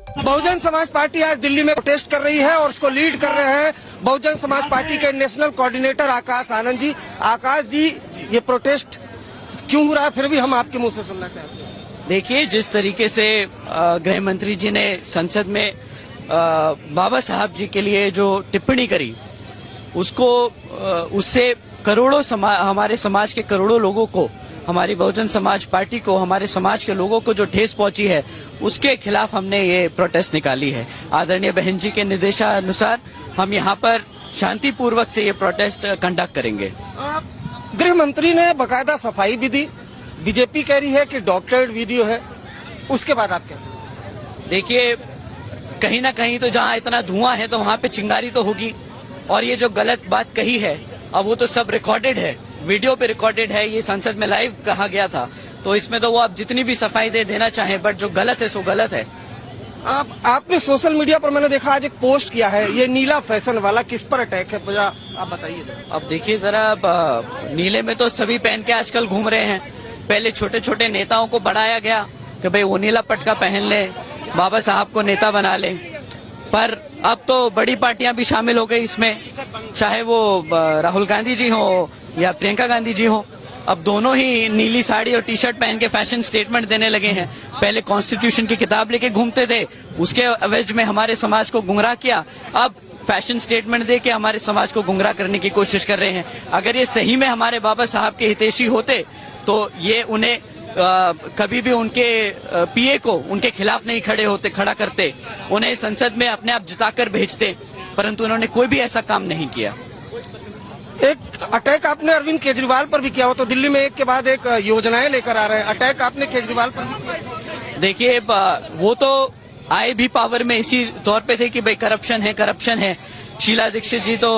Bahujan Samaj party आज दिल्ली में protest कर रही है और उसको लीड कर रहे हैं बहुजन समाज पार्टी के नेशनल कोऑर्डिनेटर आकाश आनंद जी। आकाश जी, ये प्रोटेस्ट क्यों हो रहा है, फिर भी हम आपके मुंह से सुनना चाहते हैं। देखिए, जिस तरीके से गृह मंत्री जी ने संसद में बाबा साहब जी के लिए जो टिप्पणी करी, उससे करोड़ों हमारे समाज के करोड़ों लोगों को, हमारी बहुजन समाज पार्टी को, हमारे समाज के लोगों को जो ठेस पहुंची है, उसके खिलाफ हमने ये प्रोटेस्ट निकाली है। आदरणीय बहन जी के निर्देशानुसार हम यहाँ पर शांतिपूर्वक से ये प्रोटेस्ट कंडक्ट करेंगे। गृह मंत्री ने बकायदा सफाई भी दी। बीजेपी कह रही है कि डॉक्टरेट वीडियो है, उसके बाद आप क्या? देखिए, कहीं ना कहीं तो जहाँ इतना धुआं है तो वहाँ पे चिंगारी तो होगी, और ये जो गलत बात कही है अब वो तो सब रिकॉर्डेड है, वीडियो पे रिकॉर्डेड है, ये संसद में लाइव कहा गया था, तो इसमें तो वो आप जितनी भी सफाई देना चाहें, बट जो गलत है सो गलत है। आपने सोशल मीडिया पर, मैंने देखा आज एक पोस्ट किया है, ये नीला फैशन वाला, किस पर अटैक है, मुझे आप बताइए। अब देखिए जरा, नीले में तो सभी पहन के आजकल घूम रहे हैं। पहले छोटे छोटे नेताओं को बढ़ाया गया कि भाई वो नीला पटका पहन ले, बाबा साहब को नेता बना ले, पर अब तो बड़ी पार्टियां भी शामिल हो गई इसमें, चाहे वो राहुल गांधी जी हो या प्रियंका गांधी जी हो। अब दोनों ही नीली साड़ी और टी शर्ट पहन के फैशन स्टेटमेंट देने लगे हैं। पहले कॉन्स्टिट्यूशन की किताब लेके घूमते थे, उसके एवज में हमारे समाज को गुमराह किया, अब फैशन स्टेटमेंट दे के हमारे समाज को गुमराह करने की कोशिश कर रहे हैं। अगर ये सही में हमारे बाबा साहब के हितैषी होते तो ये उन्हें कभी भी उनके पीए को उनके खिलाफ नहीं खड़ा करते, उन्हें संसद में अपने आप जिताकर भेजते, परंतु उन्होंने कोई भी ऐसा काम नहीं किया। एक अटैक आपने अरविंद केजरीवाल पर भी किया हो, तो दिल्ली में एक के बाद एक योजनाएं लेकर आ रहे हैं, अटैक आपने केजरीवाल पर भी किया। देखिए, वो तो आए भी पावर में इसी तौर पे थे कि भाई करप्शन है। शीला दीक्षित जी तो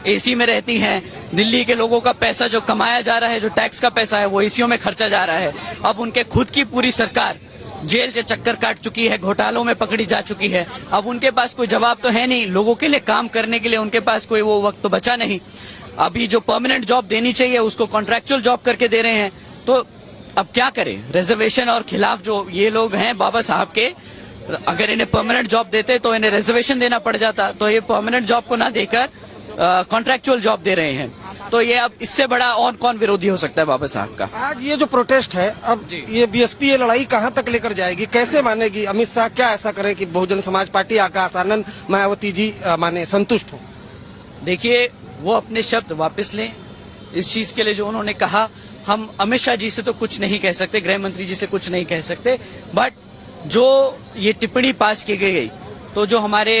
एसी में रहती हैं। दिल्ली के लोगों का पैसा जो कमाया जा रहा है, जो टैक्स का पैसा है, वो एसीओ में खर्चा जा रहा है। अब उनके खुद की पूरी सरकार जेल से चक्कर काट चुकी है, घोटालों में पकड़ी जा चुकी है। अब उनके पास कोई जवाब तो है नहीं, लोगों के लिए काम करने के लिए उनके पास कोई वो वक्त तो बचा नहीं। अभी जो परमानेंट जॉब देनी चाहिए उसको कॉन्ट्रैक्चुअल जॉब करके दे रहे हैं, तो अब क्या करें। रिजर्वेशन और खिलाफ जो ये लोग हैं बाबा साहब के, अगर इन्हें परमानेंट जॉब देते तो इन्हें रिजर्वेशन देना पड़ जाता, तो ये परमानेंट जॉब को ना देकर कॉन्ट्रैक्चुअल जॉब दे रहे हैं। तो ये अब इससे बड़ा और कौन विरोधी हो सकता है बाबा साहब का। आज ये जो प्रोटेस्ट है, अब ये बीएसपी ये लड़ाई कहां तक लेकर जाएगी, कैसे मानेगी? अमित शाह क्या ऐसा करें कि बहुजन समाज पार्टी, आकाश आनंद, मायावती जी माने संतुष्ट हो? देखिए, वो अपने शब्द वापस लें इस चीज के लिए जो उन्होंने कहा। हम अमित शाह जी से तो कुछ नहीं कह सकते, गृह मंत्री जी से कुछ नहीं कह सकते, बट जो ये टिप्पणी पास की गई, तो जो हमारे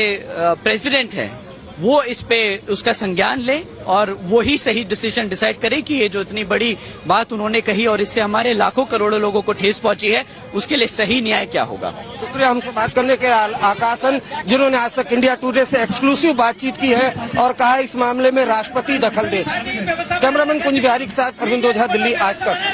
प्रेसिडेंट हैं वो इस पे उसका संज्ञान ले और वो ही सही डिसीजन डिसाइड करे कि ये जो इतनी बड़ी बात उन्होंने कही और इससे हमारे लाखों करोड़ों लोगों को ठेस पहुंची है, उसके लिए सही न्याय क्या होगा। शुक्रिया हमसे बात करने के आकाशन, जिन्होंने आज तक इंडिया टुडे से एक्सक्लूसिव बातचीत की है और कहा इस मामले में राष्ट्रपति दखल दे। कैमरामैन कुंज बिहारी के साथ अरविंद ओझा, दिल्ली आज तक।